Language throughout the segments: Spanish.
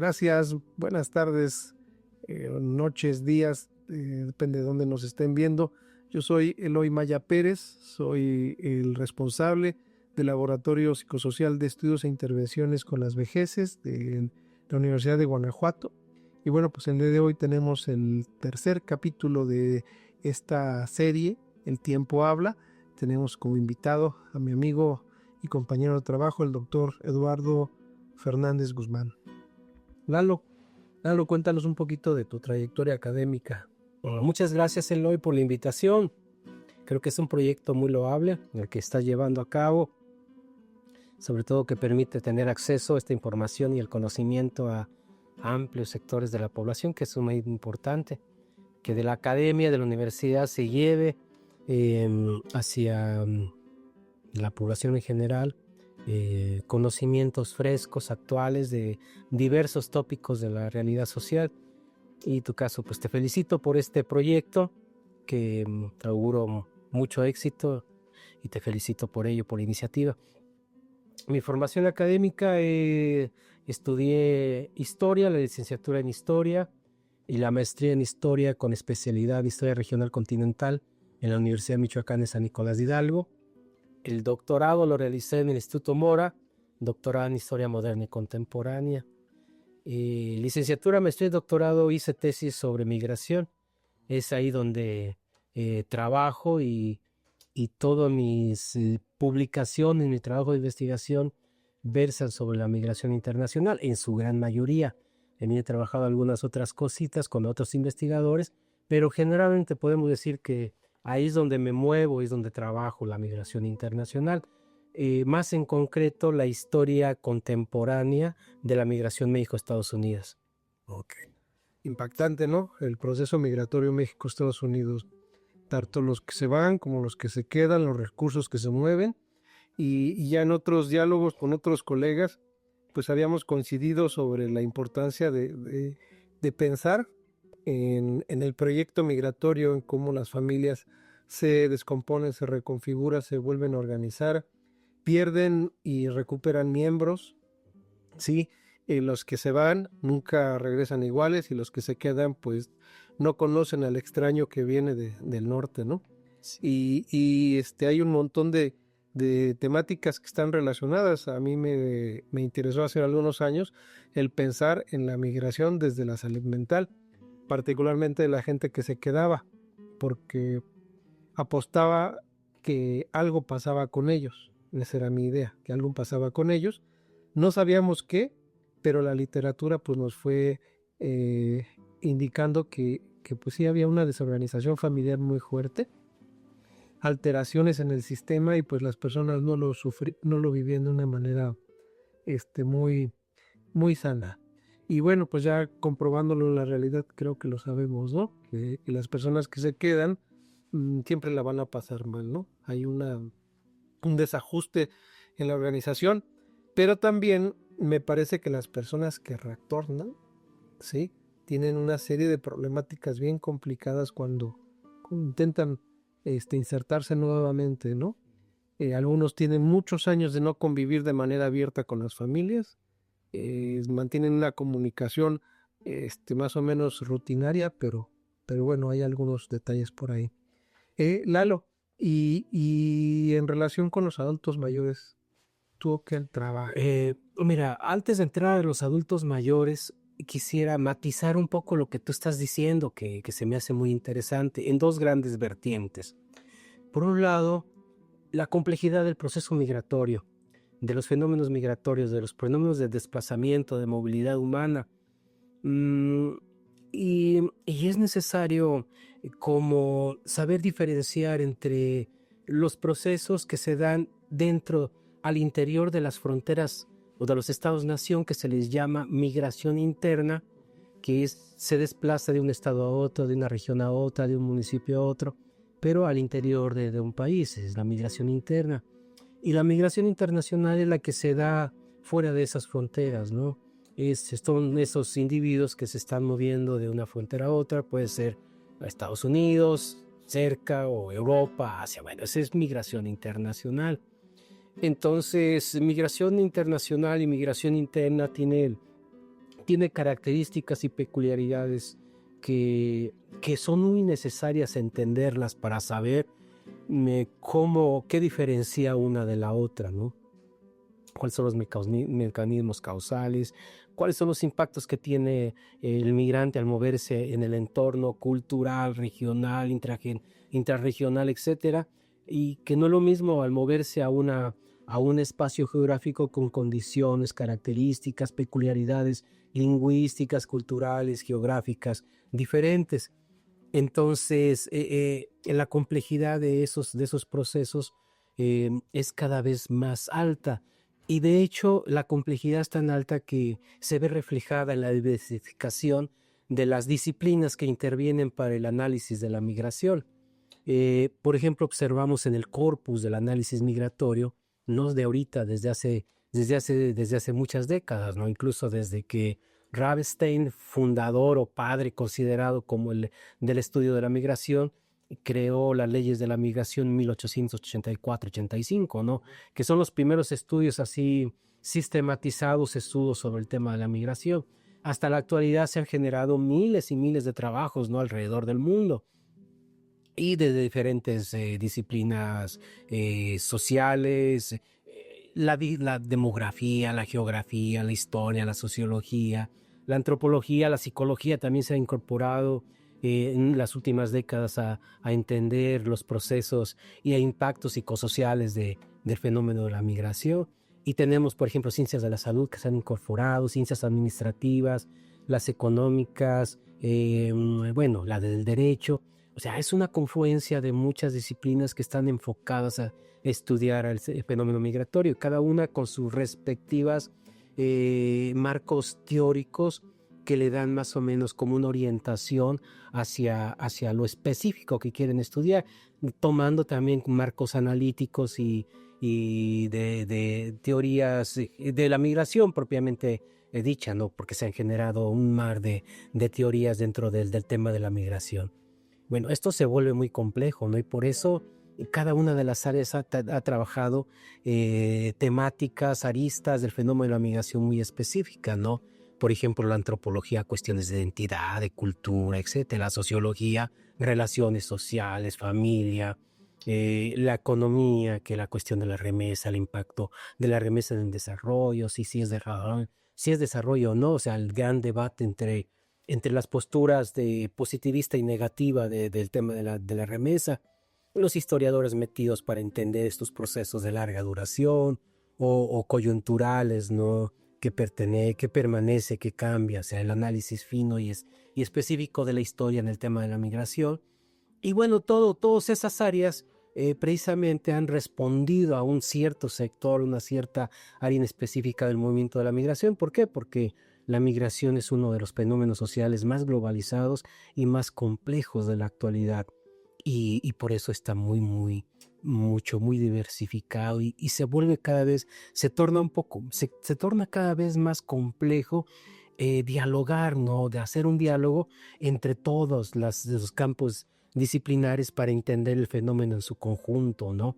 Gracias, buenas tardes, noches, días, depende de dónde nos estén viendo. Yo soy Eloy Maya Pérez, soy el responsable del Laboratorio Psicosocial de Estudios e Intervenciones con las Vejeces de la Universidad de Guanajuato. Y bueno, pues el día de hoy tenemos el tercer capítulo de esta serie, El Tiempo Habla. Tenemos como invitado a mi amigo y compañero de trabajo, el doctor Eduardo Fernández Guzmán. Lalo, cuéntanos un poquito de tu trayectoria académica. Bueno, muchas gracias, Eloy, por la invitación. Creo que es un proyecto muy loable el que estás llevando a cabo, sobre todo que permite tener acceso a esta información y el conocimiento a amplios sectores de la población, que es muy importante, que de la academia, de la universidad se lleve hacia la población en general, conocimientos frescos, actuales de diversos tópicos de la realidad social. Y en tu caso, pues te felicito por este proyecto, que te auguro mucho éxito y te felicito por ello, por la iniciativa. Mi formación académica, estudié Historia, la licenciatura en Historia y la maestría en Historia con especialidad en Historia Regional Continental en la Universidad de Michoacán de San Nicolás de Hidalgo. El doctorado lo realicé en el Instituto Mora, doctorado en Historia Moderna y Contemporánea. Licenciatura, maestría y doctorado hice tesis sobre migración. Es ahí donde trabajo y todas mis publicaciones, mi trabajo de investigación versan sobre la migración internacional, en su gran mayoría. He trabajado algunas otras cositas con otros investigadores, pero generalmente podemos decir que ahí es donde me muevo, es donde trabajo la migración internacional. Más en concreto, la historia contemporánea de la migración México-Estados Unidos. Ok. Impactante, ¿no? El proceso migratorio México-Estados Unidos. Tanto los que se van como los que se quedan, los recursos que se mueven. Y ya en otros diálogos con otros colegas, pues habíamos coincidido sobre la importancia de pensar en el proyecto migratorio, en cómo las familias se descomponen, se reconfiguran, se vuelven a organizar, pierden y recuperan miembros, ¿sí? Los que se van nunca regresan iguales y los que se quedan pues no conocen al extraño que viene del norte, ¿no? Sí. Y hay un montón de temáticas que están relacionadas. A mí me interesó hace algunos años el pensar en la migración desde la salud mental, particularmente de la gente que se quedaba, porque apostaba que algo pasaba con ellos. Esa era mi idea, que algo pasaba con ellos. No sabíamos qué, pero la literatura pues nos fue indicando que pues sí había una desorganización familiar muy fuerte, alteraciones en el sistema y pues las personas no lo vivían de una manera muy, muy sana. Y bueno, pues ya comprobándolo en la realidad creo que lo sabemos, ¿no? Que las personas que se quedan siempre la van a pasar mal, ¿no? Hay un desajuste en la organización, pero también me parece que las personas que retornan, ¿sí? Tienen una serie de problemáticas bien complicadas cuando intentan insertarse nuevamente, ¿no? Algunos tienen muchos años de no convivir de manera abierta con las familias, mantienen una comunicación más o menos rutinaria, pero bueno, hay algunos detalles por ahí. Lalo, y en relación con los adultos mayores, ¿tú qué trabajas? Mira, antes de entrar a los adultos mayores, quisiera matizar un poco lo que tú estás diciendo, que se me hace muy interesante, en dos grandes vertientes. Por un lado, la complejidad del proceso migratorio, de los fenómenos migratorios, de los fenómenos de desplazamiento, de movilidad humana. Y es necesario como saber diferenciar entre los procesos que se dan dentro, al interior de las fronteras o de los estados-nación, que se les llama migración interna, que se desplaza de un estado a otro, de una región a otra, de un municipio a otro, pero al interior de un país, es la migración interna. Y la migración internacional es la que se da fuera de esas fronteras, ¿no? Son esos individuos que se están moviendo de una frontera a otra, puede ser a Estados Unidos, cerca, o Europa, Asia. Bueno, esa es migración internacional. Entonces, migración internacional y migración interna tiene tiene características y peculiaridades que son muy necesarias entenderlas para saber qué diferencia una de la otra, ¿no? ¿Cuáles son los mecanismos causales? ¿Cuáles son los impactos que tiene el migrante al moverse en el entorno cultural, regional, intrarregional, etcétera? Y que no es lo mismo al moverse a un espacio geográfico con condiciones, características, peculiaridades lingüísticas, culturales, geográficas diferentes. Entonces, la complejidad de esos procesos es cada vez más alta. Y de hecho, la complejidad es tan alta que se ve reflejada en la diversificación de las disciplinas que intervienen para el análisis de la migración. Por ejemplo, observamos en el corpus del análisis migratorio, no de ahorita, desde hace muchas décadas, ¿no? Incluso desde que Ravestein, fundador o padre considerado como el del estudio de la migración, creó las leyes de la migración en 1884-85, ¿no? Que son los primeros estudios así sistematizados, estudios sobre el tema de la migración. Hasta la actualidad se han generado miles y miles de trabajos, ¿no? Alrededor del mundo y de diferentes disciplinas sociales, la demografía, la geografía, la historia, la sociología, la antropología, la psicología también se ha incorporado en las últimas décadas a entender los procesos y impactos psicosociales del fenómeno de la migración. Y tenemos, por ejemplo, ciencias de la salud que se han incorporado, ciencias administrativas, las económicas, bueno, la del derecho. O sea, es una confluencia de muchas disciplinas que están enfocadas a estudiar el fenómeno migratorio, cada una con sus respectivas marcos teóricos que le dan más o menos como una orientación hacia lo específico que quieren estudiar, tomando también marcos analíticos y de teorías de la migración propiamente dicha, ¿no? Porque se han generado un mar de teorías dentro del tema de la migración. Bueno, esto se vuelve muy complejo, ¿no? Y por eso cada una de las áreas ha trabajado temáticas, aristas del fenómeno de la migración muy específicas, ¿no? Por ejemplo, la antropología, cuestiones de identidad, de cultura, etcétera. La sociología, relaciones sociales, familia. La economía, que la cuestión de la remesa, el impacto de la remesa en el desarrollo, si es desarrollo o no, o sea, el gran debate entre las posturas de positivista y negativa del tema de la remesa, los historiadores metidos para entender estos procesos de larga duración o coyunturales, ¿no? Que permanece, que cambia, o sea, el análisis fino y específico de la historia en el tema de la migración. Y bueno, todas esas áreas precisamente han respondido a un cierto sector, una cierta área específica del movimiento de la migración. ¿Por qué? Porque la migración es uno de los fenómenos sociales más globalizados y más complejos de la actualidad. Y por eso está muy diversificado y se vuelve se torna cada vez más complejo dialogar, ¿no? De hacer un diálogo entre todos los campos disciplinares para entender el fenómeno en su conjunto, ¿no?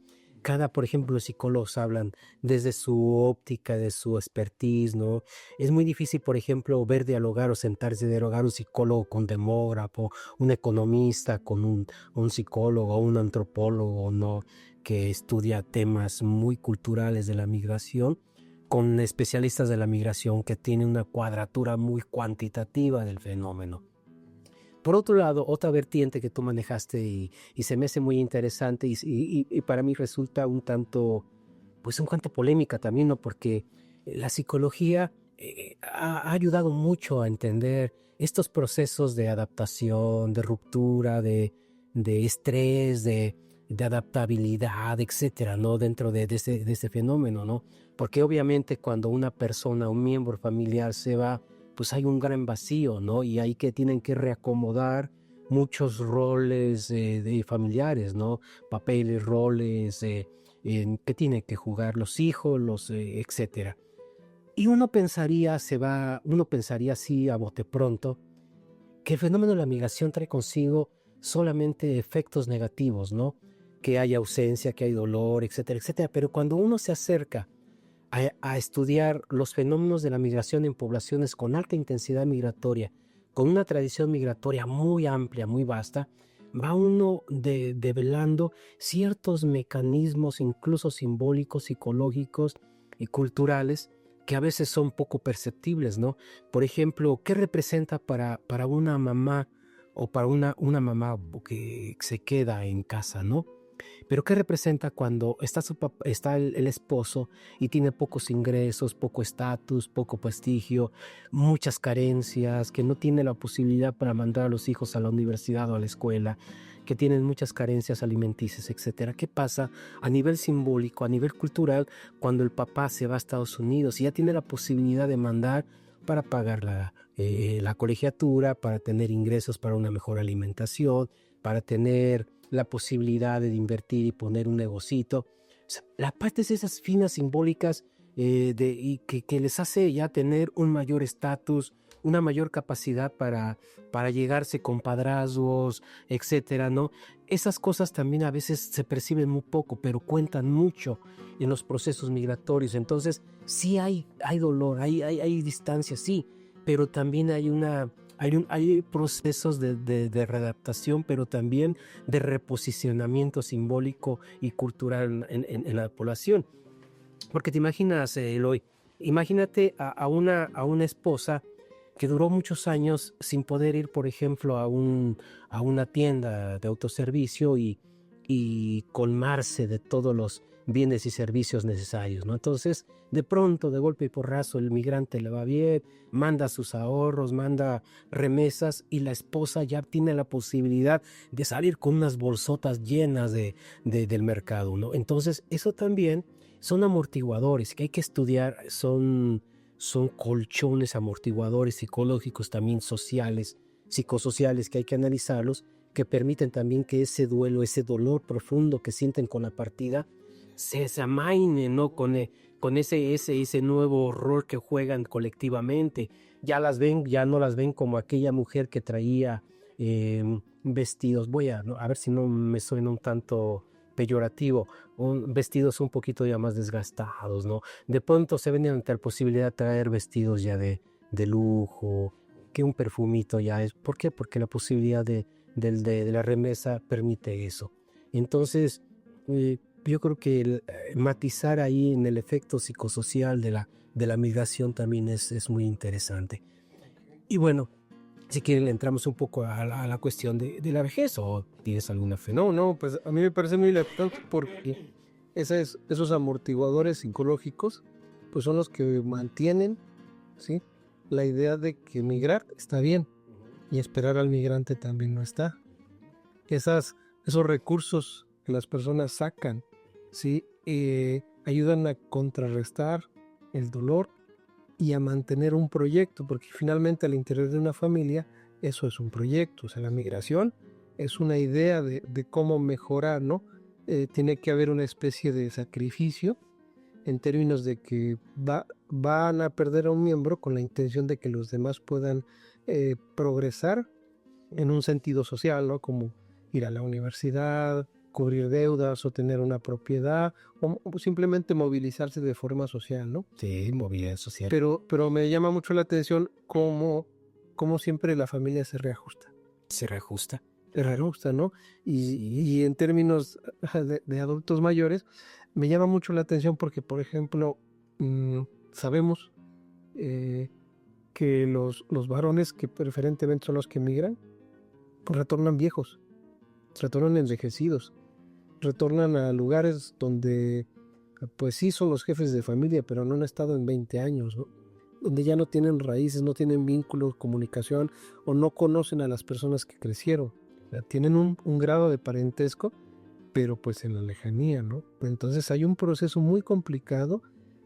Por ejemplo, los psicólogos hablan desde su óptica, de su expertise, ¿no? Es muy difícil, por ejemplo, ver dialogar o sentarse a dialogar un psicólogo con demógrafo, un economista con un psicólogo, un antropólogo, ¿no? Que estudia temas muy culturales de la migración, con especialistas de la migración que tienen una cuadratura muy cuantitativa del fenómeno. Por otro lado, otra vertiente que tú manejaste y se me hace muy interesante y para mí resulta un tanto polémica también, ¿no? Porque la psicología ha ayudado mucho a entender estos procesos de adaptación, de ruptura, de estrés, de adaptabilidad, etcétera, ¿no? Dentro de ese fenómeno, ¿no? Porque obviamente cuando una persona, un miembro familiar se va, pues hay un gran vacío, ¿no? Y ahí que tienen que reacomodar muchos roles de familiares, ¿no? Papeles, roles, que tienen que jugar los hijos, etcétera. Y uno pensaría así a bote pronto, que el fenómeno de la migración trae consigo solamente efectos negativos, ¿no? Que hay ausencia, que hay dolor, etcétera, etcétera. Pero cuando uno se acerca a estudiar los fenómenos de la migración en poblaciones con alta intensidad migratoria, con una tradición migratoria muy amplia, muy vasta, va uno develando ciertos mecanismos, incluso simbólicos, psicológicos y culturales, que a veces son poco perceptibles, ¿no? Por ejemplo, ¿qué representa para una mamá o para una mamá que se queda en casa, ¿no? Pero ¿qué representa cuando está el esposo y tiene pocos ingresos, poco estatus, poco prestigio, muchas carencias, que no tiene la posibilidad para mandar a los hijos a la universidad o a la escuela, que tienen muchas carencias alimenticias, etcétera? ¿Qué pasa a nivel simbólico, a nivel cultural, cuando el papá se va a Estados Unidos y ya tiene la posibilidad de mandar para pagar la colegiatura, para tener ingresos para una mejor alimentación, para tener la posibilidad de invertir y poner un negocito? O sea, la parte de esas finas simbólicas y que les hace ya tener un mayor estatus, una mayor capacidad para llegarse con padrazgos, etcétera, ¿no? Esas cosas también a veces se perciben muy poco, pero cuentan mucho en los procesos migratorios. Entonces, sí hay dolor, hay distancia, sí, pero también hay procesos de readaptación, pero también de reposicionamiento simbólico y cultural en la población. Porque te imaginas, Eloy, imagínate a una esposa que duró muchos años sin poder ir, por ejemplo, a una tienda de autoservicio y colmarse de todos los bienes y servicios necesarios, ¿no? Entonces, de pronto, de golpe y porrazo, el migrante le va bien, manda sus ahorros, manda remesas y la esposa ya tiene la posibilidad de salir con unas bolsotas llenas del mercado, ¿no? Entonces, eso también son amortiguadores que hay que estudiar, son colchones amortiguadores psicológicos, también sociales, psicosociales, que hay que analizarlos, que permiten también que ese duelo, ese dolor profundo que sienten con la partida, se amaine, ¿no? Con ese nuevo rol que juegan colectivamente. Ya no las ven como aquella mujer que traía vestidos, ¿no? A ver si no me suena un tanto peyorativo, vestidos un poquito ya más desgastados, ¿no? De pronto se ven ante la posibilidad de traer vestidos ya de lujo, que un perfumito ya es. ¿Por qué? Porque la posibilidad de la remesa permite eso. Entonces, yo creo que matizar ahí en el efecto psicosocial de la migración también es muy interesante. Y bueno, si quieren entramos un poco a la cuestión de la vejez, o tienes alguna fe. No, pues a mí me parece muy importante porque esos amortiguadores psicológicos pues son los que mantienen, ¿sí?, la idea de que migrar está bien y esperar al migrante también no está. Esos recursos que las personas sacan, ¿sí?, ayudan a contrarrestar el dolor y a mantener un proyecto, porque finalmente al interior de una familia eso es un proyecto. O sea, la migración es una idea de cómo mejorar, ¿no? Tiene que haber una especie de sacrificio en términos de que van a perder a un miembro con la intención de que los demás puedan progresar en un sentido social, ¿no? Como ir a la universidad, cubrir deudas o tener una propiedad o simplemente movilizarse de forma social, ¿no? Sí, movilidad social. Pero me llama mucho la atención cómo siempre la familia se reajusta. Se reajusta. Se reajusta, ¿no? Y en términos de adultos mayores, me llama mucho la atención porque, por ejemplo, sabemos que los varones que preferentemente son los que migran, pues retornan viejos, retornan envejecidos, retornan a lugares donde pues sí son los jefes de familia, pero no han estado en 20 años, ¿no? Donde ya no tienen raíces, no tienen vínculos, comunicación o no conocen a las personas que crecieron. O sea, tienen un grado de parentesco, pero pues en la lejanía, ¿no? Entonces hay un proceso muy complicado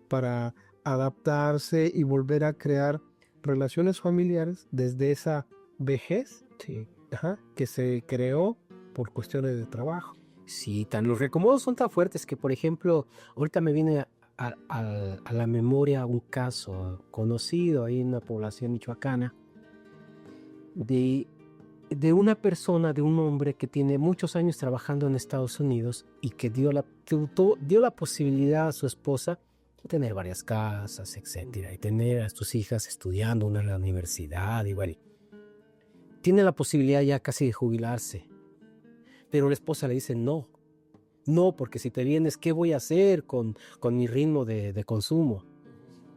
para adaptarse y volver a crear relaciones familiares desde esa vejez, Sí. Que se creó por cuestiones de trabajo. Sí, los reacomodos son tan fuertes que, por ejemplo, ahorita me viene a la memoria un caso conocido ahí en una población michoacana de una persona, de un hombre que tiene muchos años trabajando en Estados Unidos y que dio la posibilidad a su esposa tener varias casas, etcétera, y tener a tus hijas estudiando, una en la universidad, igual. Tiene la posibilidad ya casi de jubilarse, pero la esposa le dice no, no, porque si te vienes, ¿qué voy a hacer con mi ritmo de consumo?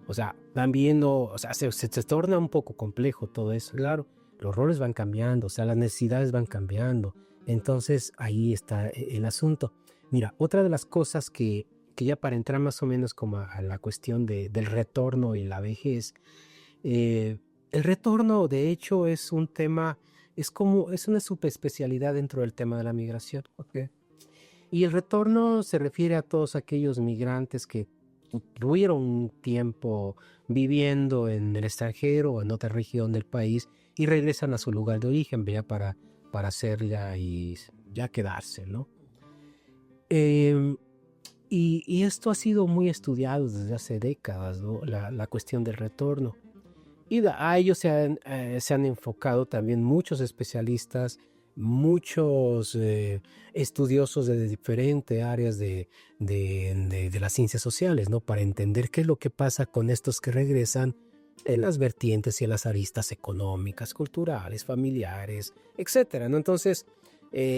O sea, van viendo, o sea, se torna un poco complejo todo eso. Claro, los roles van cambiando, o sea, las necesidades van cambiando. Entonces, ahí está el asunto. Mira, otra de las cosas que ya para entrar más o menos como a la cuestión del retorno y la vejez, eh, el retorno, de hecho, es un tema, es una subespecialidad dentro del tema de la migración. Ok. Y el retorno se refiere a todos aquellos migrantes que tuvieron un tiempo viviendo en el extranjero o en otra región del país y regresan a su lugar de origen, vea, para hacerla y ya quedarse, ¿no? Em, y esto ha sido muy estudiado desde hace décadas, ¿no? La cuestión del retorno. Y a ello se han enfocado también muchos especialistas, muchos estudiosos de diferentes áreas de las ciencias sociales, ¿no? Para entender qué es lo que pasa con estos que regresan en las vertientes y en las aristas económicas, culturales, familiares, etcétera, ¿no? Entonces,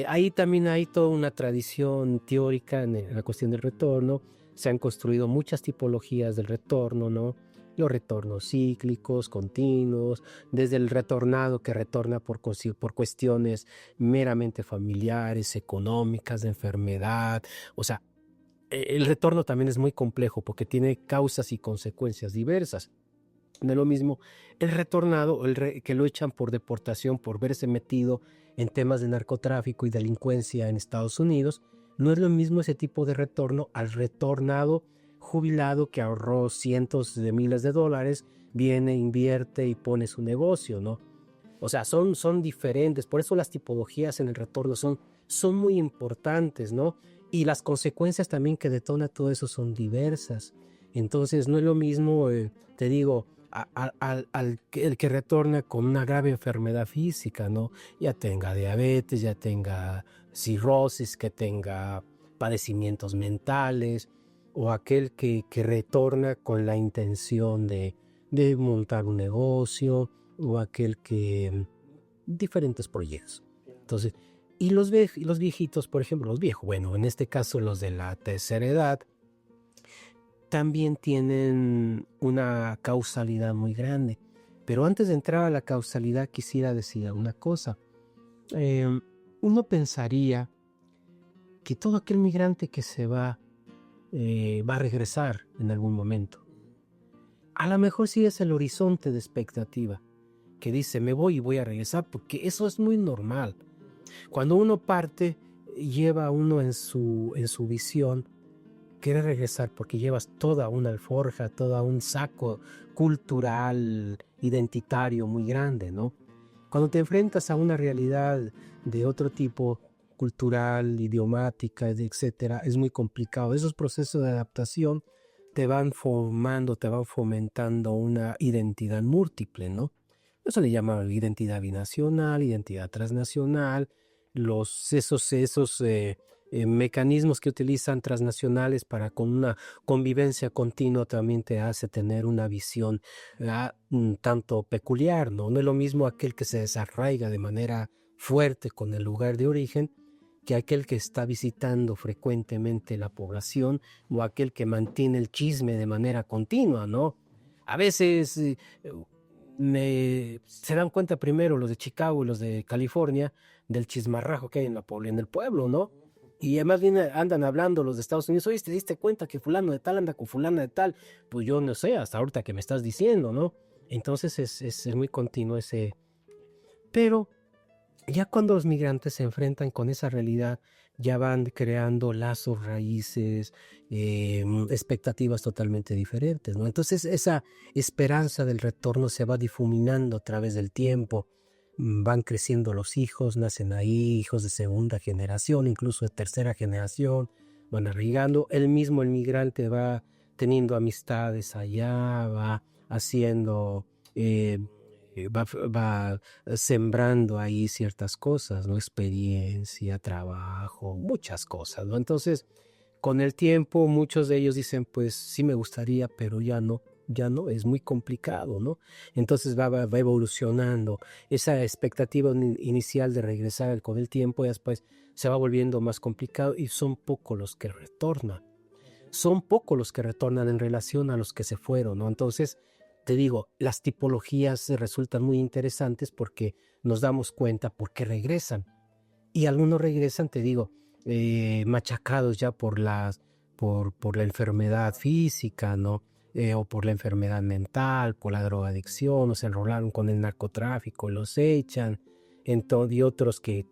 ahí también hay toda una tradición teórica en la cuestión del retorno. Se han construido muchas tipologías del retorno, ¿no? Los retornos cíclicos, continuos, desde el retornado que retorna por cuestiones meramente familiares, económicas, de enfermedad. O sea, el retorno también es muy complejo porque tiene causas y consecuencias diversas. No es lo mismo el retornado, que lo echan por deportación, por verse metido en temas de narcotráfico y delincuencia en Estados Unidos. No es lo mismo ese tipo de retorno al retornado jubilado que ahorró cientos de miles de dólares, viene, invierte y pone su negocio, ¿no? O sea, son diferentes, por eso las tipologías en el retorno son muy importantes, ¿no? Y las consecuencias también que detona todo eso son diversas. Entonces, no es lo mismo, te digo, el que retorna con una grave enfermedad física, ¿no? Ya tenga diabetes, ya tenga cirrosis, que tenga padecimientos mentales, o aquel que retorna con la intención de montar un negocio, o aquel que diferentes proyectos. Entonces, y los viejitos, por ejemplo, los viejos, bueno, en este caso los de la tercera edad, también tienen una causalidad muy grande. Pero antes de entrar a la causalidad, quisiera decir una cosa. Uno pensaría que todo aquel migrante que se va a regresar en algún momento. A lo mejor sí es el horizonte de expectativa, que dice, me voy y voy a regresar, porque eso es muy normal. Cuando uno parte, lleva uno en su visión, quiere regresar porque llevas toda una alforja, todo un saco cultural, identitario muy grande, ¿no? Cuando te enfrentas a una realidad de otro tipo, cultural, idiomática, etcétera, es muy complicado. Esos procesos de adaptación te van formando, te van fomentando una identidad múltiple, ¿no? Eso le llama identidad binacional, identidad transnacional, esos mecanismos que utilizan transnacionales para con una convivencia continua también te hace tener una visión un tanto peculiar, ¿no? No es lo mismo aquel que se desarraiga de manera fuerte con el lugar de origen que aquel que está visitando frecuentemente la población o aquel que mantiene el chisme de manera continua, ¿no? A veces se dan cuenta primero los de Chicago y los de California del chismarrajo que hay en el pueblo, ¿no? Y además bien andan hablando los de Estados Unidos, oye, ¿te diste cuenta que fulano de tal anda con fulana de tal? Pues yo no sé, hasta ahorita que me estás diciendo, ¿no? Entonces es muy continuo ese. Pero ya cuando los migrantes se enfrentan con esa realidad, ya van creando lazos, raíces, expectativas totalmente diferentes, ¿no? Entonces esa esperanza del retorno se va difuminando a través del tiempo. Van creciendo los hijos, nacen ahí hijos de segunda generación, incluso de tercera generación, van arraigando. El mismo el migrante va teniendo amistades allá, va haciendo, va sembrando ahí ciertas cosas, ¿no? Experiencia, trabajo, muchas cosas, ¿no? Entonces, Con el tiempo, muchos de ellos dicen, pues sí me gustaría, pero ya no, es muy complicado, ¿no? Entonces va evolucionando. Esa expectativa inicial de regresar con el tiempo, y después se va volviendo más complicado y son pocos los que retornan. Son pocos los que retornan en relación a los que se fueron, ¿no? Entonces, te digo, las tipologías resultan muy interesantes porque nos damos cuenta por qué regresan. Y algunos regresan, te digo, machacados ya por la enfermedad física, ¿no? O por la enfermedad mental, por la drogadicción, o se enrolaron con el narcotráfico, los echan. Entonces, y otros que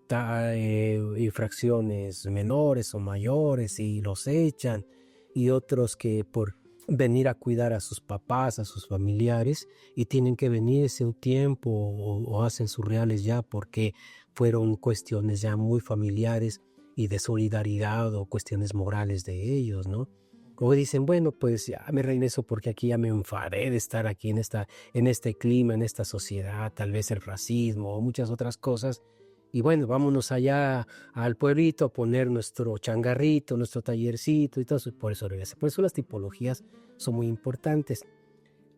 infracciones menores o mayores y los echan. Y otros que por venir a cuidar a sus papás, a sus familiares, y tienen que venirse un tiempo o hacen sus reales ya porque fueron cuestiones ya muy familiares y de solidaridad o cuestiones morales de ellos, ¿no? O dicen, bueno, pues ya me regreso porque aquí ya me enfadé de estar aquí en este clima, en esta sociedad, tal vez el racismo o muchas otras cosas. Y bueno, vámonos allá al pueblito a poner nuestro changarrito, nuestro tallercito y todo eso. Por eso regresa. Por eso las tipologías son muy importantes.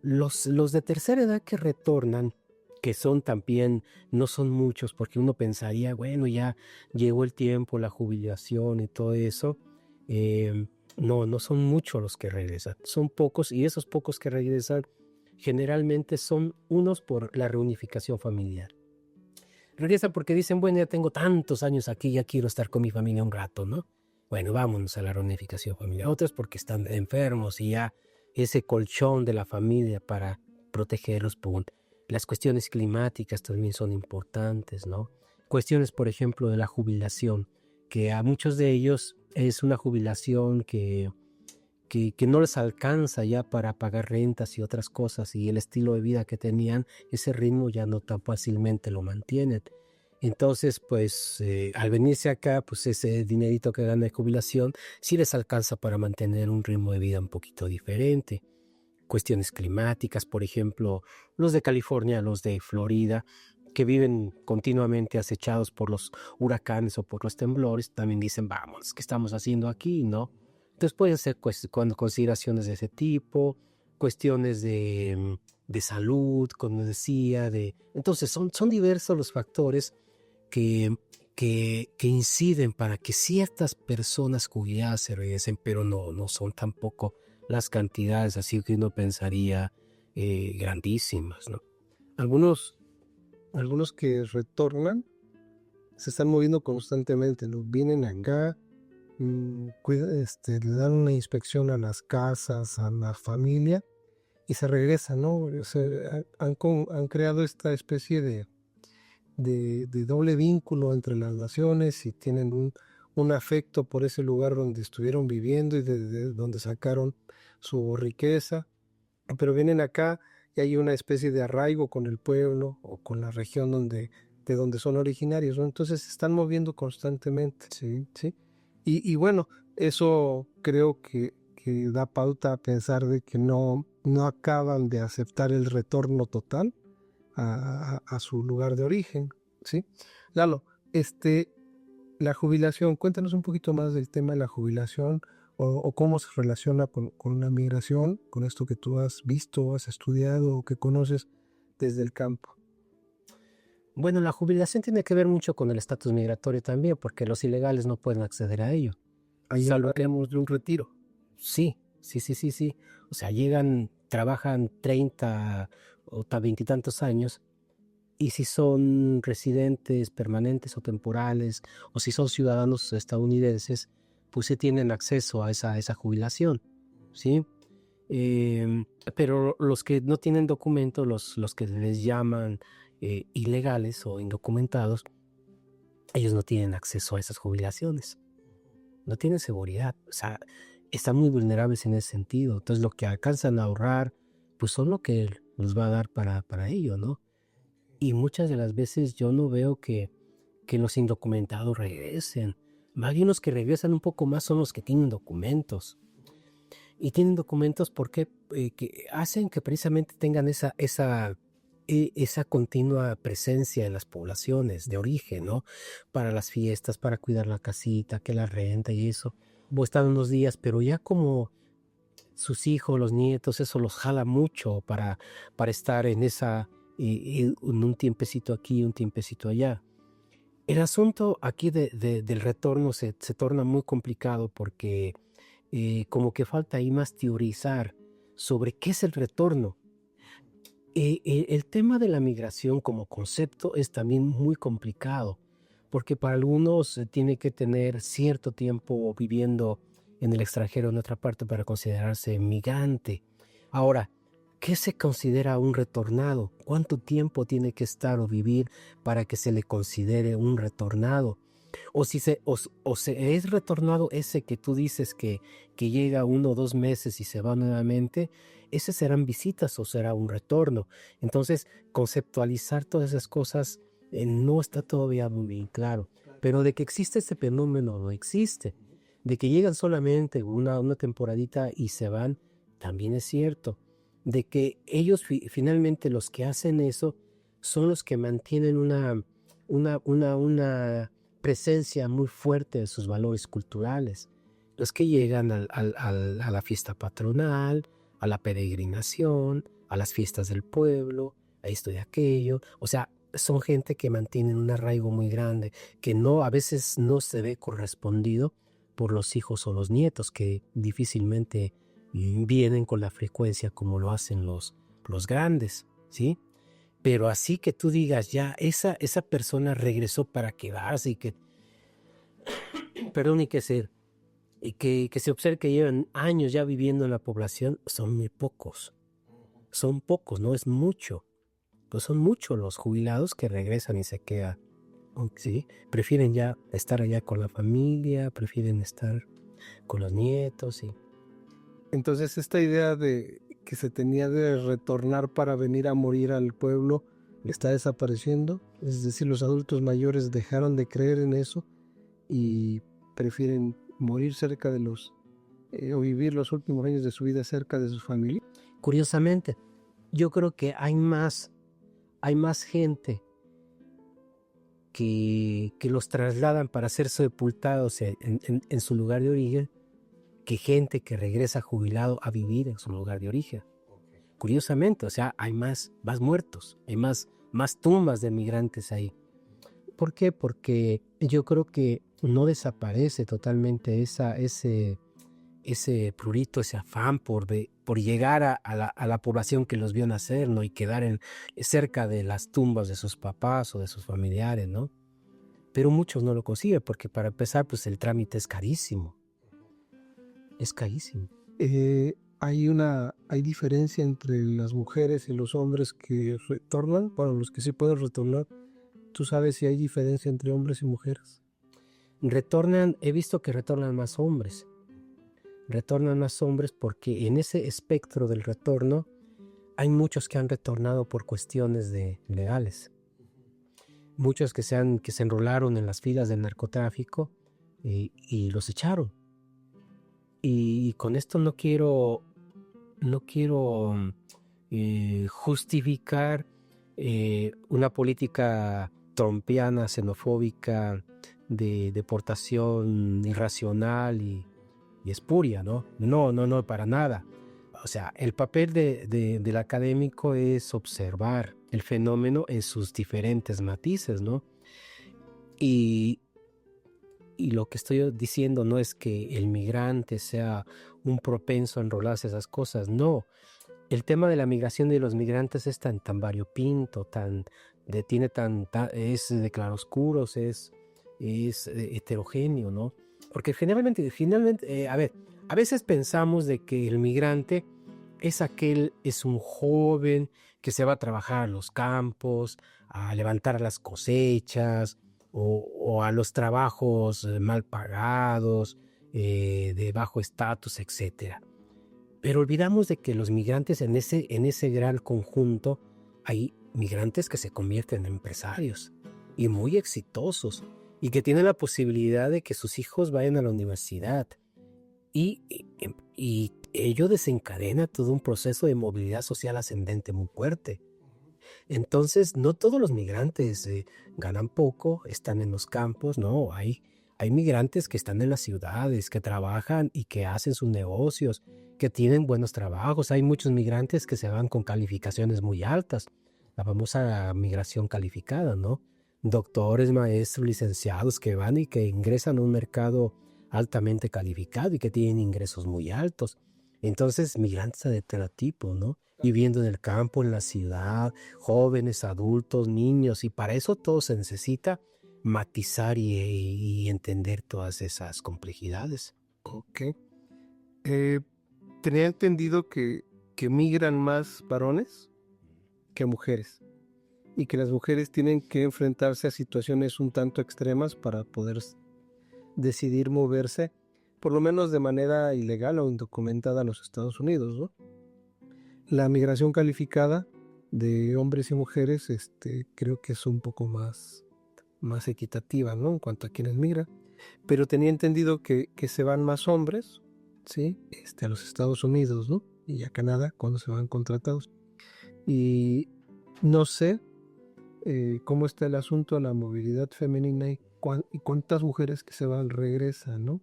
Los de tercera edad que retornan, que son también, no son muchos, porque uno pensaría, bueno, ya llegó el tiempo, la jubilación y todo eso. No son muchos los que regresan, son pocos, y esos pocos que regresan generalmente son unos por la reunificación familiar. Regresan porque dicen, bueno, ya tengo tantos años aquí, ya quiero estar con mi familia un rato, ¿no? Bueno, vámonos a la reunificación familiar. Otros porque están enfermos y ya ese colchón de la familia para protegerlos. Las cuestiones climáticas también son importantes, ¿no? Cuestiones, por ejemplo, de la jubilación, que a muchos de ellos es una jubilación que no les alcanza ya para pagar rentas y otras cosas, y el estilo de vida que tenían, ese ritmo ya no tan fácilmente lo mantienen. Entonces, pues al venirse acá, pues ese dinerito que gana de jubilación sí les alcanza para mantener un ritmo de vida un poquito diferente. Cuestiones climáticas, por ejemplo, los de California, los de Florida, que viven continuamente acechados por los huracanes o por los temblores, también dicen, vamos, ¿qué estamos haciendo aquí, no? Entonces pueden ser consideraciones de ese tipo, cuestiones de salud, como decía, entonces son diversos los factores que inciden para que ciertas personas jubiladas se regresen, pero no son tampoco las cantidades así que uno pensaría grandísimas, ¿no? Algunos que retornan se están moviendo constantemente, ¿no? Vienen acá, le dan una inspección a las casas, a la familia y se regresan, ¿no? O sea, han creado esta especie de doble vínculo entre las naciones y tienen un afecto por ese lugar donde estuvieron viviendo y de donde sacaron su riqueza, pero vienen acá y hay una especie de arraigo con el pueblo o con la región de donde son originarios, ¿no? Entonces se están moviendo constantemente, ¿sí? Y bueno, eso creo que da pauta a pensar de que no acaban de aceptar el retorno total a su lugar de origen, ¿sí? Lalo, la jubilación, cuéntanos un poquito más del tema de la jubilación o cómo se relaciona con la migración, con esto que tú has visto, has estudiado o que conoces desde el campo. Bueno, la jubilación tiene que ver mucho con el estatus migratorio también, porque los ilegales no pueden acceder a ello. Ahí hablaremos de un retiro. Sí. O sea, llegan, trabajan 30 o 20 y tantos años, y si son residentes permanentes o temporales, o si son ciudadanos estadounidenses, pues se tienen acceso a esa jubilación, ¿sí? Pero los que no tienen documentos, los que les llaman ilegales o indocumentados, ellos no tienen acceso a esas jubilaciones, no tienen seguridad, o sea, están muy vulnerables en ese sentido. Entonces lo que alcanzan a ahorrar, pues son lo que nos va a dar para ello, ¿no? Y muchas de las veces yo no veo que los indocumentados regresen. Más bien los que regresan un poco más son los que tienen documentos. Y tienen documentos porque que hacen que precisamente tengan esa continua presencia en las poblaciones de origen, ¿no? Para las fiestas, para cuidar la casita, que la renta y eso. están unos días, pero ya como sus hijos, los nietos, eso los jala mucho para estar en en un tiempecito aquí, un tiempecito allá. El asunto aquí del retorno se torna muy complicado porque como que falta ahí más teorizar sobre qué es el retorno. El tema de la migración como concepto es también muy complicado, porque para algunos tiene que tener cierto tiempo viviendo en el extranjero en otra parte para considerarse migrante. Ahora, ¿qué se considera un retornado? ¿Cuánto tiempo tiene que estar o vivir para que se le considere un retornado? O se es retornado ese que tú dices que llega 1 o 2 meses y se va nuevamente, ¿ese serán visitas o será un retorno? Entonces, conceptualizar todas esas cosas no está todavía muy bien claro. Pero de que existe ese fenómeno, no existe. De que llegan solamente una temporadita y se van, también es cierto. De que ellos finalmente los que hacen eso son los que mantienen una presencia muy fuerte de sus valores culturales. Los que llegan a la fiesta patronal, a la peregrinación, a las fiestas del pueblo, a esto y aquello. O sea, son gente que mantienen un arraigo muy grande, que a veces no se ve correspondido por los hijos o los nietos, que difícilmente vienen con la frecuencia como lo hacen los grandes, ¿sí? Pero así que tú digas, ya, esa persona regresó para quedarse y que, perdón, que se observe que llevan años ya viviendo en la población, son muy pocos. Son pocos, no es mucho. Pues son muchos los jubilados que regresan y se quedan, ¿sí? Prefieren ya estar allá con la familia, prefieren estar con los nietos, ¿sí? Entonces esta idea de que se tenía de retornar para venir a morir al pueblo está desapareciendo. Es decir, los adultos mayores dejaron de creer en eso y prefieren morir cerca de o vivir los últimos años de su vida cerca de su familia. Curiosamente, yo creo que hay más gente que los trasladan para ser sepultados en su lugar de origen que gente que regresa jubilado a vivir en su lugar de origen. Curiosamente, o sea, hay más muertos, hay más tumbas de migrantes ahí. ¿Por qué? Porque yo creo que no desaparece totalmente ese prurito, ese afán por llegar a la población que los vio nacer, ¿no? Y quedar cerca de las tumbas de sus papás o de sus familiares, ¿no? Pero muchos no lo consiguen porque para empezar, pues el trámite es carísimo. Es carísimo. Hay diferencia entre las mujeres y los hombres que retornan, para los que sí pueden retornar. ¿Tú sabes si hay diferencia entre hombres y mujeres? He visto que retornan más hombres. Retornan más hombres porque en ese espectro del retorno hay muchos que han retornado por cuestiones legales. Muchos que se enrolaron en las filas del narcotráfico y los echaron. Y con esto no quiero justificar una política trumpiana, xenofóbica, de deportación irracional y espuria, ¿no? No, para nada. O sea, el papel del académico es observar el fenómeno en sus diferentes matices, ¿no? Y lo que estoy diciendo no es que el migrante sea un propenso a enrolarse a esas cosas, no. El tema de la migración de los migrantes es tan variopinto, es de claroscuros, es heterogéneo, ¿no? Porque finalmente, a veces pensamos de que el migrante es un joven que se va a trabajar a los campos, a levantar las cosechas, o a los trabajos mal pagados, de bajo estatus, etc. Pero olvidamos de que los migrantes en ese gran conjunto hay migrantes que se convierten en empresarios y muy exitosos y que tienen la posibilidad de que sus hijos vayan a la universidad y ello desencadena todo un proceso de movilidad social ascendente muy fuerte. Entonces, no todos los migrantes ganan poco, están en los campos, no, hay hay migrantes que están en las ciudades, que trabajan y que hacen sus negocios, que tienen buenos trabajos. Hay muchos migrantes que se van con calificaciones muy altas, la famosa migración calificada, ¿no? Doctores, maestros, licenciados que van y que ingresan a un mercado altamente calificado y que tienen ingresos muy altos. Entonces, migrantes de todo tipo, ¿no? Viviendo en el campo, en la ciudad, jóvenes, adultos, niños, y para eso todo se necesita matizar y entender todas esas complejidades. Ok. Tenía entendido que migran más varones que mujeres y que las mujeres tienen que enfrentarse a situaciones un tanto extremas para poder decidir moverse, por lo menos de manera ilegal o indocumentada a los Estados Unidos, ¿no? La migración calificada de hombres y mujeres, creo que es un poco más equitativa, ¿no? En cuanto a quienes migran. Pero tenía entendido que se van más hombres, ¿sí? A los Estados Unidos, ¿no? Y a Canadá cuando se van contratados. Y no sé cómo está el asunto de la movilidad femenina y cuántas mujeres que se van regresan, ¿no?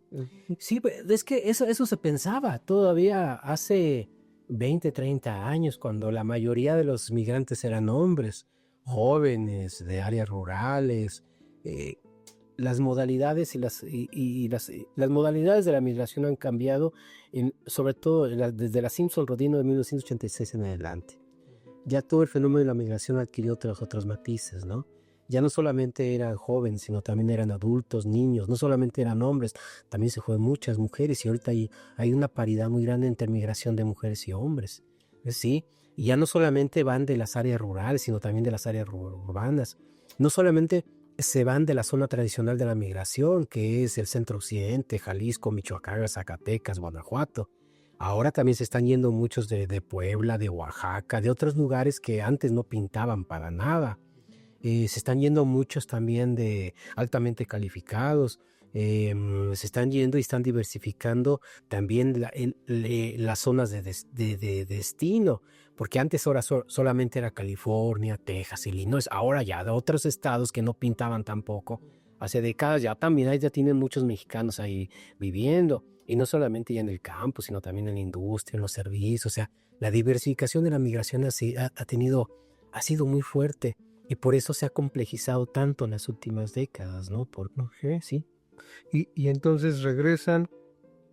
Sí, es que eso se pensaba todavía hace 20, 30 años, cuando la mayoría de los migrantes eran hombres, jóvenes, de áreas rurales. Las modalidades las modalidades de la migración han cambiado, sobre todo desde la Simpson-Rodino de 1986 en adelante. Ya todo el fenómeno de la migración adquirió otros matices, ¿no? Ya no solamente eran jóvenes, sino también eran adultos, niños, no solamente eran hombres, también se fue muchas mujeres, y ahorita hay una paridad muy grande entre migración de mujeres y hombres, ¿sí? Y ya no solamente van de las áreas rurales, sino también de las áreas urbanas. No solamente se van de la zona tradicional de la migración, que es el centro occidente, Jalisco, Michoacán, Zacatecas, Guanajuato. Ahora también se están yendo muchos de Puebla, de Oaxaca, de otros lugares que antes no pintaban para nada. Se están yendo muchos también de altamente calificados. Se están yendo y están diversificando también las zonas de destino, porque antes ahora solamente era California, Texas, Illinois. Ahora ya de otros estados que no pintaban tampoco. Hace décadas ya también ya tienen muchos mexicanos ahí viviendo, y no solamente ya en el campo, sino también en la industria, en los servicios. O sea, la diversificación de la migración ha sido muy fuerte. Y por eso se ha complejizado tanto en las últimas décadas, ¿no? Ok. Sí. Y entonces regresan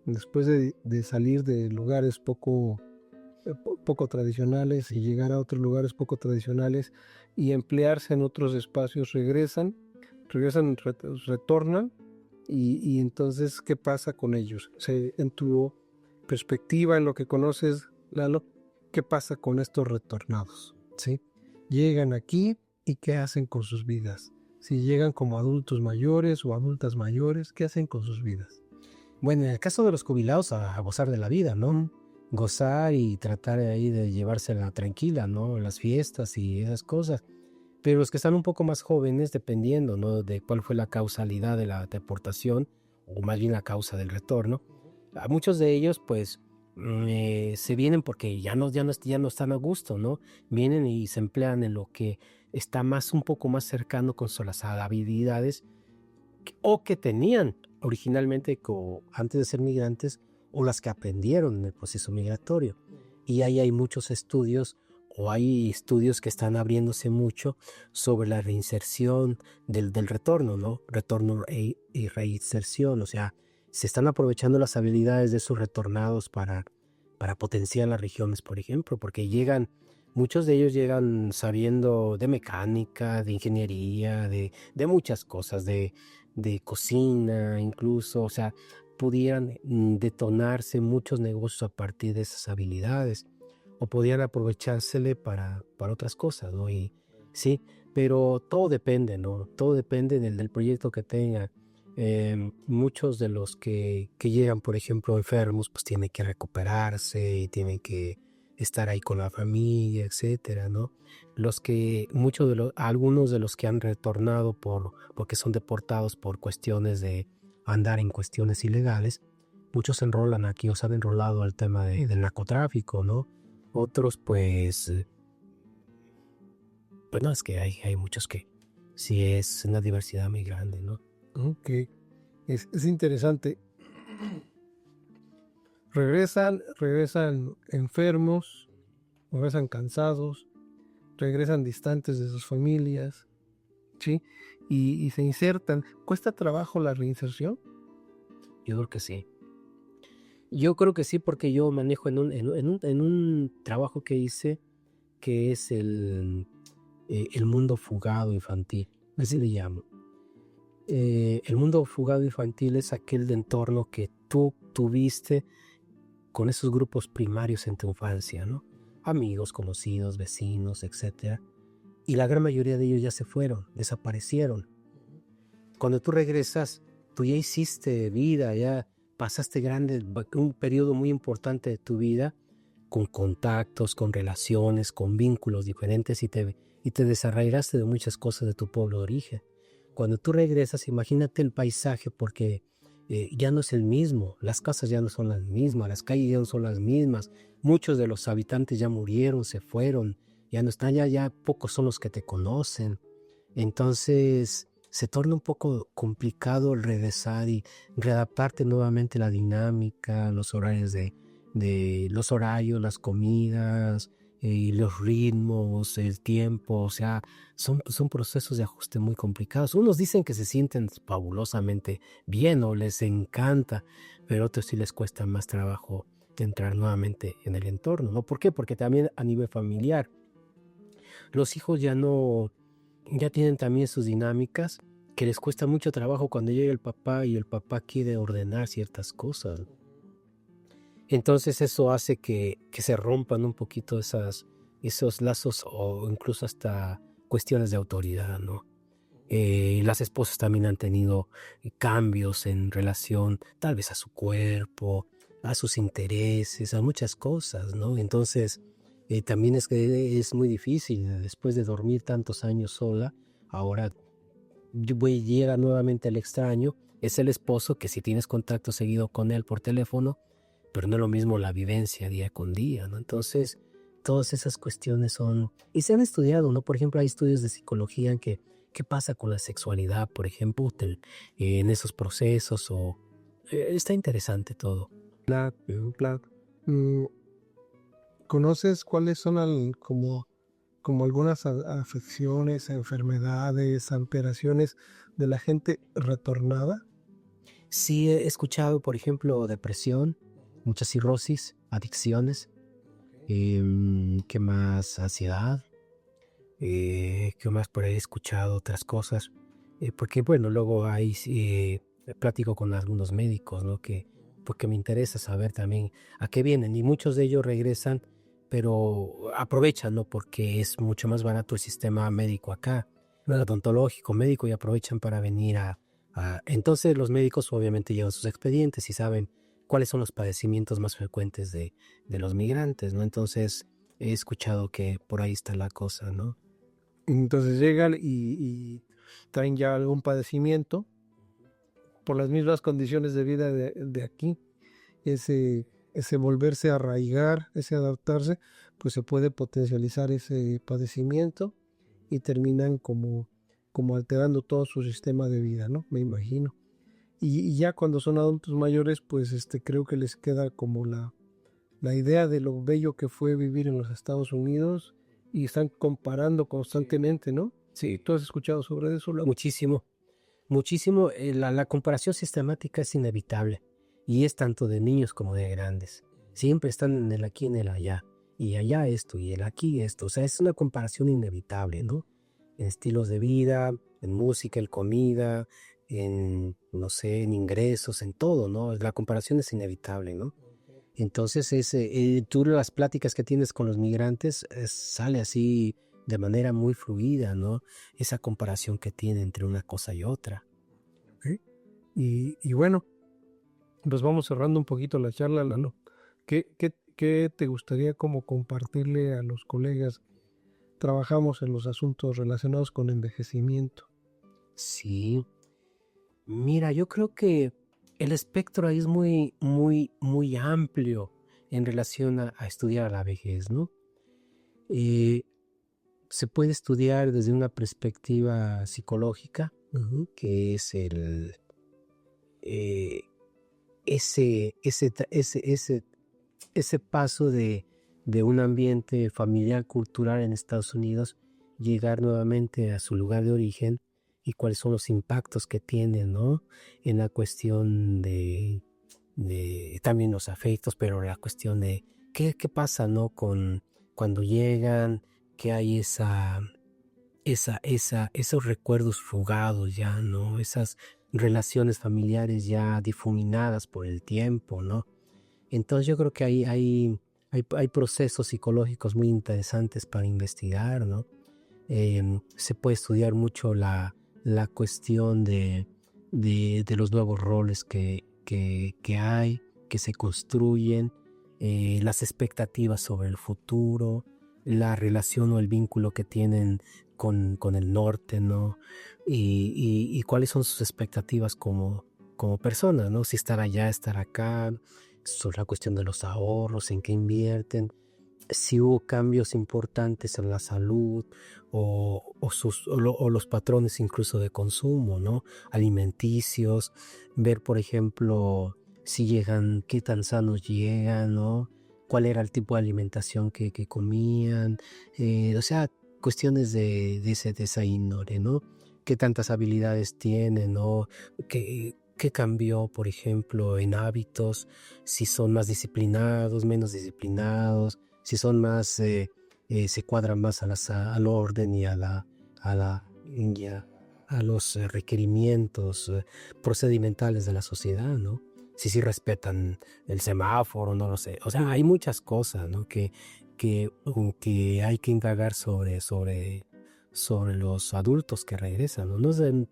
después de salir de lugares poco tradicionales y llegar a otros lugares poco tradicionales y emplearse en otros espacios, retornan y entonces, ¿qué pasa con ellos? En tu perspectiva, en lo que conoces, Lalo, ¿qué pasa con estos retornados? ¿Sí? Llegan aquí y ¿qué hacen con sus vidas? Si llegan como adultos mayores o adultas mayores, ¿qué hacen con sus vidas? Bueno, en el caso de los jubilados, a gozar de la vida, ¿no? Gozar y tratar ahí de llevársela tranquila, ¿no? Las fiestas y esas cosas. Pero los que están un poco más jóvenes, dependiendo, ¿no? De cuál fue la causalidad de la deportación, o más bien la causa del retorno, a muchos de ellos, pues, se vienen porque ya no están a gusto, ¿no? Vienen y se emplean en lo que está un poco más cercano con las habilidades o que tenían originalmente antes de ser migrantes, o las que aprendieron en el proceso migratorio. Y ahí hay muchos estudios, o hay estudios que están abriéndose mucho sobre la reinserción del retorno, ¿no? Retorno y reinserción. O sea, se están aprovechando las habilidades de esos retornados para potenciar las regiones, por ejemplo, porque muchos de ellos llegan sabiendo de mecánica, de ingeniería, de muchas cosas, de cocina incluso. O sea, pudieran detonarse muchos negocios a partir de esas habilidades, o podían aprovechársele para otras cosas, ¿no? Y sí, pero todo depende, ¿no? Todo depende del proyecto que tengan. Muchos de los que llegan, por ejemplo, enfermos, pues tienen que recuperarse y tienen que estar ahí con la familia, etcétera, ¿no? Algunos de los que han retornado porque son deportados por cuestiones de andar en cuestiones ilegales, muchos se enrolan aquí o se han enrolado al tema del narcotráfico, ¿no? Otros, pues no, es que hay muchos que sí es una diversidad muy grande, ¿no? Ok. Es interesante. Regresan enfermos, regresan cansados, regresan distantes de sus familias, ¿sí? Y se insertan. ¿Cuesta trabajo la reinserción? Yo creo que sí. Yo creo que sí, porque yo manejo en un trabajo que hice, que es el mundo fugado infantil, así le llamo. El mundo fugado infantil es aquel de entorno que tú tuviste con esos grupos primarios en tu infancia, ¿no? Amigos, conocidos, vecinos, etcétera. Y la gran mayoría de ellos ya se fueron, desaparecieron. Cuando tú regresas, tú ya hiciste vida, ya pasaste un periodo muy importante de tu vida con contactos, con relaciones, con vínculos diferentes y te desarraigaste de muchas cosas de tu pueblo de origen. Cuando tú regresas, imagínate el paisaje porque ya no es el mismo, las casas ya no son las mismas, las calles ya no son las mismas, muchos de los habitantes ya murieron, se fueron, ya no están, ya pocos son los que te conocen. Entonces se torna un poco complicado el regresar y readaptarte nuevamente a la dinámica, los horarios los horarios, las comidas, los ritmos, el tiempo, o sea, son procesos de ajuste muy complicados. Unos dicen que se sienten fabulosamente bien o les encanta, pero a otros sí les cuesta más trabajo entrar nuevamente en el entorno, ¿no? ¿Por qué? Porque también a nivel familiar, los hijos ya tienen también sus dinámicas que les cuesta mucho trabajo cuando llega el papá y el papá quiere ordenar ciertas cosas. Entonces eso hace que se rompan un poquito esos lazos o incluso hasta cuestiones de autoridad, ¿no? Las esposas también han tenido cambios en relación tal vez a su cuerpo, a sus intereses, a muchas cosas, ¿no? Entonces también es que es muy difícil después de dormir tantos años sola, ahora llega nuevamente el extraño, es el esposo que si tienes contacto seguido con él por teléfono, pero no es lo mismo la vivencia día con día, ¿no? Entonces, todas esas cuestiones y se han estudiado, ¿no? Por ejemplo, hay estudios de psicología en qué pasa con la sexualidad, por ejemplo, en esos procesos, está interesante todo. Claro. ¿Conoces cuáles son como algunas afecciones, enfermedades, alteraciones de la gente retornada? Sí, he escuchado, por ejemplo, depresión, mucha cirrosis, adicciones, ¿qué más? Ansiedad, ¿qué más por ahí he escuchado? Otras cosas, porque bueno, luego ahí sí, platico con algunos médicos, ¿no? Porque me interesa saber también a qué vienen y muchos de ellos regresan, pero aprovechan, ¿no? Porque es mucho más barato el sistema médico acá, odontológico, médico, y aprovechan para venir entonces los médicos obviamente llevan sus expedientes y saben cuáles son los padecimientos más frecuentes de los migrantes, ¿no? Entonces he escuchado que por ahí está la cosa, ¿no? Entonces llegan y traen ya algún padecimiento por las mismas condiciones de vida de aquí. Ese volverse a arraigar, ese adaptarse, pues se puede potencializar ese padecimiento y terminan como alterando todo su sistema de vida, ¿no? Me imagino. Y ya cuando son adultos mayores, pues creo que les queda como la idea de lo bello que fue vivir en los Estados Unidos y están comparando constantemente, ¿no? Sí, ¿Tú has escuchado sobre eso? muchísimo, muchísimo. La comparación sistemática es inevitable y es tanto de niños como de grandes. Siempre están en el aquí y en el allá. Y allá esto y el aquí esto. O sea, es una comparación inevitable, ¿no? En estilos de vida, en música, en comida, no sé, en ingresos, en todo, ¿no? La comparación es inevitable, ¿no? Entonces, tú las pláticas que tienes con los migrantes sale así de manera muy fluida, ¿no? Esa comparación que tiene entre una cosa y otra. ¿Ok? Y bueno, pues vamos cerrando un poquito la charla, Lalo. ¿Qué te gustaría como compartirle a los colegas? Trabajamos en los asuntos relacionados con envejecimiento. Sí, mira, yo creo que el espectro ahí es muy, muy, muy amplio en relación a estudiar a la vejez, ¿no? Eh, Se puede estudiar desde una perspectiva psicológica, que es ese paso de un ambiente familiar, cultural en Estados Unidos, llegar nuevamente a su lugar de origen y cuáles son los impactos que tiene, ¿no? En la cuestión de también los afectos, pero la cuestión de qué pasa, ¿no? Cuando llegan, que hay esos recuerdos fugados ya, ¿no? Esas relaciones familiares ya difuminadas por el tiempo, ¿no? Entonces yo creo que hay procesos psicológicos muy interesantes para investigar, ¿no? Se puede estudiar mucho la cuestión de los nuevos roles que hay, que se construyen, las expectativas sobre el futuro, la relación o el vínculo que tienen con el norte, ¿no? Y cuáles son sus expectativas como personas, ¿no? Si estar allá, estar acá, sobre la cuestión de los ahorros, en qué invierten, si hubo cambios importantes en la salud o los patrones incluso de consumo, ¿no? Alimenticios, ver, por ejemplo, si llegan, qué tan sanos llegan, ¿no? Cuál era el tipo de alimentación que comían, o sea, cuestiones de esa índole, ¿no? Qué tantas habilidades tienen, ¿no? ¿Qué cambió, por ejemplo, en hábitos? Si son más disciplinados, menos disciplinados, si son más, se cuadran más al orden y a los requerimientos procedimentales de la sociedad, ¿no? Si sí respetan el semáforo, no lo sé. O sea, hay muchas cosas, ¿no? que hay que indagar sobre los adultos que regresan, ¿no?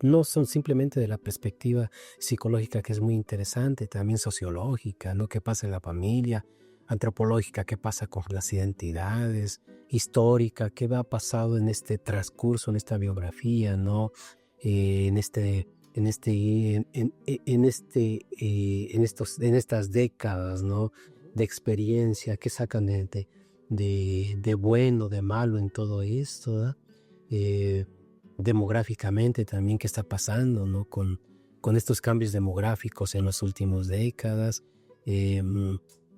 No son simplemente de la perspectiva psicológica, que es muy interesante, también sociológica, ¿no? ¿Qué pasa en la familia? Antropológica, qué pasa con las identidades, histórica, qué ha pasado en este transcurso, en esta biografía, ¿no? En estas décadas, ¿no? De experiencia, qué sacan de bueno, de malo en todo esto, ¿no? Demográficamente también qué está pasando, ¿no? Con estos cambios demográficos en las últimas décadas.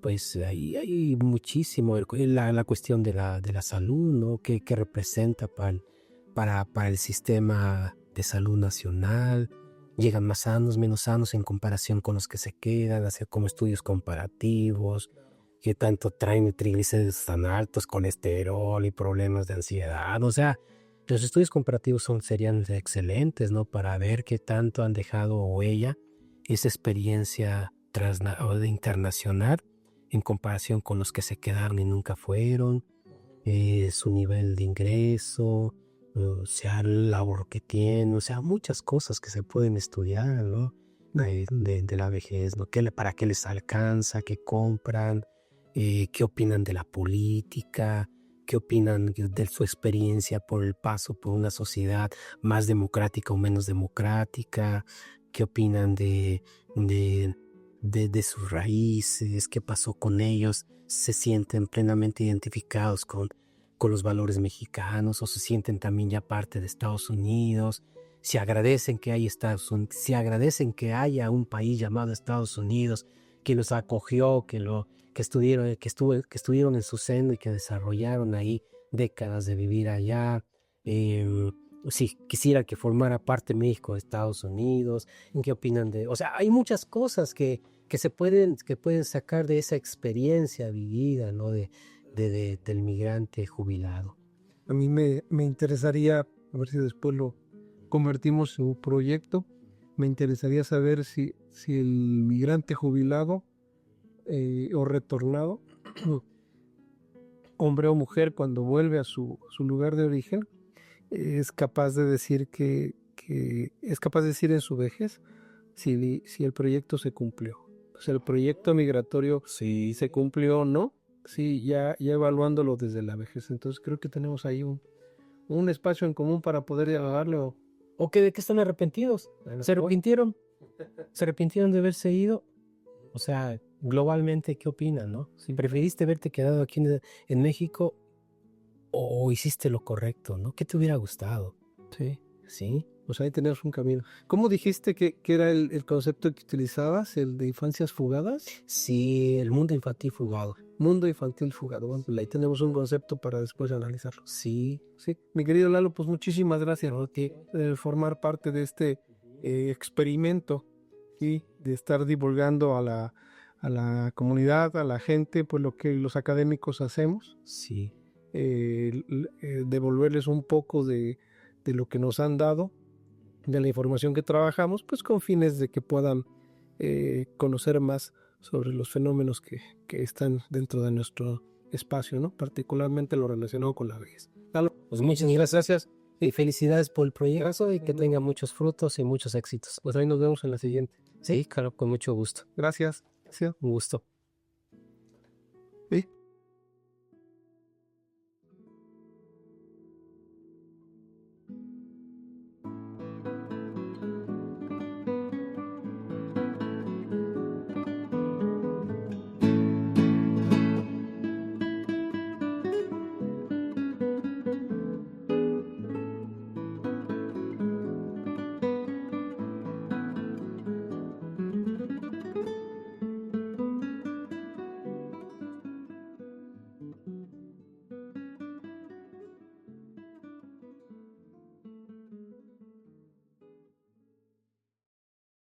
Pues hay muchísimo, la cuestión de la salud, ¿no? ¿Qué representa para el sistema de salud nacional? Llegan más sanos, menos sanos en comparación con los que se quedan, hacer como estudios comparativos, qué tanto traen triglicéridos tan altos, colesterol y problemas de ansiedad. O sea, los estudios comparativos serían excelentes, ¿no? Para ver qué tanto han dejado huella esa experiencia internacional en comparación con los que se quedaron y nunca fueron, su nivel de ingreso, o sea, el ahorro que tienen, o sea, muchas cosas que se pueden estudiar, ¿no? De la vejez, ¿no? ¿Para qué les alcanza? ¿Qué compran? ¿Qué opinan de la política? ¿Qué opinan de su experiencia por el paso por una sociedad más democrática o menos democrática? ¿Qué opinan de sus raíces? ¿Qué pasó con ellos? ¿Se sienten plenamente identificados con los valores mexicanos o se sienten también ya parte de Estados Unidos? Si agradecen que hay si agradecen que haya un país llamado Estados Unidos que los acogió, que estuvieron en su seno y que desarrollaron ahí décadas de vivir allá. Si quisiera que formara parte México de Estados Unidos, ¿en qué opinan o sea, hay muchas cosas que pueden sacar de esa experiencia vivida, ¿no? Del migrante jubilado. A mí me interesaría, a ver si después lo convertimos en un proyecto, me interesaría saber si el migrante jubilado o retornado, hombre o mujer, cuando vuelve a su lugar de origen, es capaz de decir es capaz de decir en su vejez si el proyecto se cumplió. O sea, el proyecto migratorio Sí. se cumplió o no, sí, ya evaluándolo desde la vejez. Entonces creo que tenemos ahí un espacio en común para poder dialogarlo. ¿O de qué están arrepentidos? ¿Se arrepintieron? ¿Se arrepintieron de haberse ido? O sea, globalmente, ¿qué opinan, no? Si preferiste haberte quedado aquí en México o hiciste lo correcto, ¿no? ¿Qué te hubiera gustado? Sí. ¿Sí? Pues ahí tenemos un camino. ¿Cómo dijiste que era el concepto que utilizabas, el de infancias fugadas? Sí, el mundo infantil fugado. Mundo infantil fugado. Bueno, pues ahí tenemos un concepto para después analizarlo. Sí, Sí, mi querido Lalo, pues muchísimas gracias por formar parte de este experimento y de estar divulgando a la comunidad, a la gente, pues lo que los académicos hacemos, sí. devolverles un poco de lo que nos han dado, de la información que trabajamos, pues con fines de que puedan conocer más sobre los fenómenos que están dentro de nuestro espacio, ¿no? Particularmente lo relacionado con la vejez. Pues muchas gracias y felicidades por el proyecto y que tenga muchos frutos y muchos éxitos. Pues ahí nos vemos en la siguiente. Sí, claro, con mucho gusto. Gracias. Sí. Un gusto.